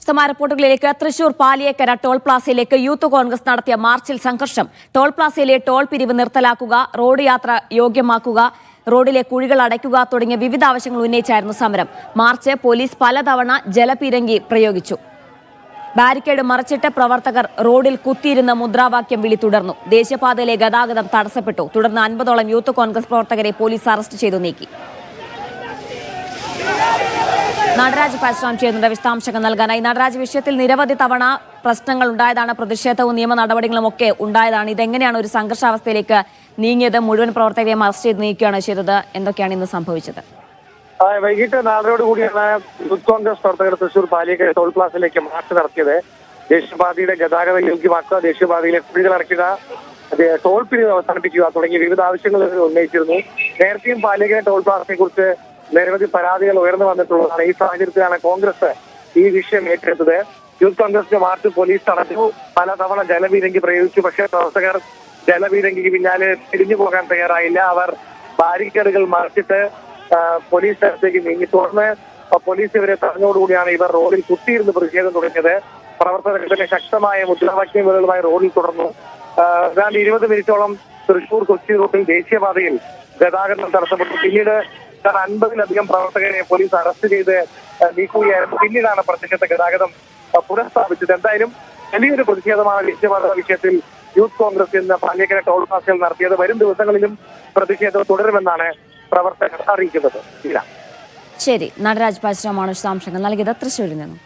റിപ്പോർട്ടുകളിലേക്ക് Thrissur Paliyekkara toll പ്ലാസയിലേക്ക് youth Congress നടത്തിയ മാർച്ചിൽ സംഘർഷം. ടോൾ പ്ലാസയിലെ ടോൾ പിരിവ് നിർത്തലാക്കുക, റോഡ് യാത്ര യോഗ്യമാക്കുക, റോഡിലെ കുഴികൾ അടയ്ക്കുക തുടങ്ങിയ വിവിധ ആവശ്യങ്ങൾ ഉന്നയിച്ചായിരുന്നു സമരം. മാർച്ച് പോലീസ് പലതവണ ജലപീരങ്കി പ്രയോഗിച്ചു. ബാരിക്കേഡ് മറിച്ചിട്ട് പ്രവർത്തകർ റോഡിൽ കുത്തിയിരുന്ന മുദ്രാവാക്യം വിളി തുടർന്നു. ദേശീയപാതയിലെ ഗതാഗതം തടസ്സപ്പെട്ടു. തുടർന്ന് 50ഓളം യൂത്ത് കോൺഗ്രസ് പ്രവർത്തകരെ പോലീസ് അറസ്റ്റ് ചെയ്തു നീക്കി. നടരാജ് പരശുറാം ചെയ്യുന്നുണ്ട് വിശദാംശങ്ങൾ നൽകാനായി. നടരാജ്, വിഷയത്തിൽ നിരവധി തവണ പ്രശ്നങ്ങൾ ഉണ്ടായതാണ്, പ്രതിഷേധവും നിയമ നടപടികളും ഒക്കെ ഉണ്ടായതാണ്. ഇതെങ്ങനെയാണ് ഒരു സംഘർഷാവസ്ഥയിലേക്ക് നീങ്ങിയത്? മുഴുവൻ പ്രവർത്തകരെയും അറസ്റ്റ് ചെയ്ത് നീക്കുകയാണ് ചെയ്തത്. എന്തൊക്കെയാണ് ഇന്ന് സംഭവിച്ചത്? വൈകിട്ട് 4:00 കൂടിയാണ് യൂത്ത് കോൺഗ്രസ് പ്രവർത്തകർ തൃശൂർ പാലിയേക്കര ടോൾ പ്ലാസയിലേക്ക് മാർച്ച് നടത്തിയത്. ദേശീയപാതയുടെ ഗതാഗതം യോഗ്യമാക്കുക, ദേശീയപാതയിലെ കുഴികൾ അടയ്ക്കുക, ടോൾ പിരിവ് അവസാനിപ്പിക്കുക തുടങ്ങിയ വിവിധ ആവശ്യങ്ങൾ ഉന്നയിച്ചിരുന്നു. നേരത്തെയും പാലിയേക്കര ടോൾ പ്ലാസയെ കുറിച്ച് നിരവധി പരാതികൾ ഉയർന്നു വന്നിട്ടുള്ളതാണ്. ഈ സാഹചര്യത്തിലാണ് കോൺഗ്രസ് ഈ വിഷയം ഏറ്റെടുത്തത്. യൂത്ത് കോൺഗ്രസിന്റെ മാർച്ച് പോലീസ് തടഞ്ഞു. പലതവണ ജലപീരങ്കി പ്രയോഗിച്ചു. പക്ഷേ പ്രവർത്തകർ ജലപീരങ്കിക്ക് പിന്നാലെ തിരിഞ്ഞു പോകാൻ തയ്യാറായില്ല. അവർ ബാരിക്കേഡുകൾ മറിച്ചിട്ട് പോലീസ് സ്ഥലത്തേക്ക് നീങ്ങി. തുടർന്ന് പോലീസ് ഇവരെ തടഞ്ഞതോടുകൂടിയാണ് ഇവർ റോഡിൽ കുത്തിയിരുന്ന് പ്രതിഷേധം തുടങ്ങിയത്. പ്രവർത്തകർ തന്നെ ശക്തമായ മുദ്രാവാക്യങ്ങളുമായി റോഡിൽ തുടർന്നു. ഏതാണ്ട് 20 മിനിറ്റോളം തൃശൂർ കൊച്ചി റൂട്ടിൽ ദേശീയപാതയിൽ ഗതാഗതം തടസ്സപ്പെട്ടു. പിന്നീട് 50-ലധികം പ്രവർത്തകരെ പോലീസ് അറസ്റ്റ് ചെയ്ത് നീക്കുകയായിരുന്നു. പിന്നീടാണ് പ്രത്യക്ഷത്തെ ഗതാഗതം പുനഃസ്ഥാപിച്ചത്. എന്തായാലും വലിയൊരു പ്രതിഷേധമാണ് ദേശീയപാത വിഷയത്തിൽ യൂത്ത് കോൺഗ്രസ് ഇന്ന് പാലിയേക്കര ടോൾ പ്ലാസയിൽ നടത്തിയത്. വരും ദിവസങ്ങളിലും പ്രതിഷേധം തുടരുമെന്നാണ് പ്രവർത്തകർ അറിയിക്കുന്നത്. ശരി, നടരാജ് പരശുറാമാണ് വിശദാംശങ്ങൾ നൽകിയത് തൃശ്ശൂരിൽ നിന്നും.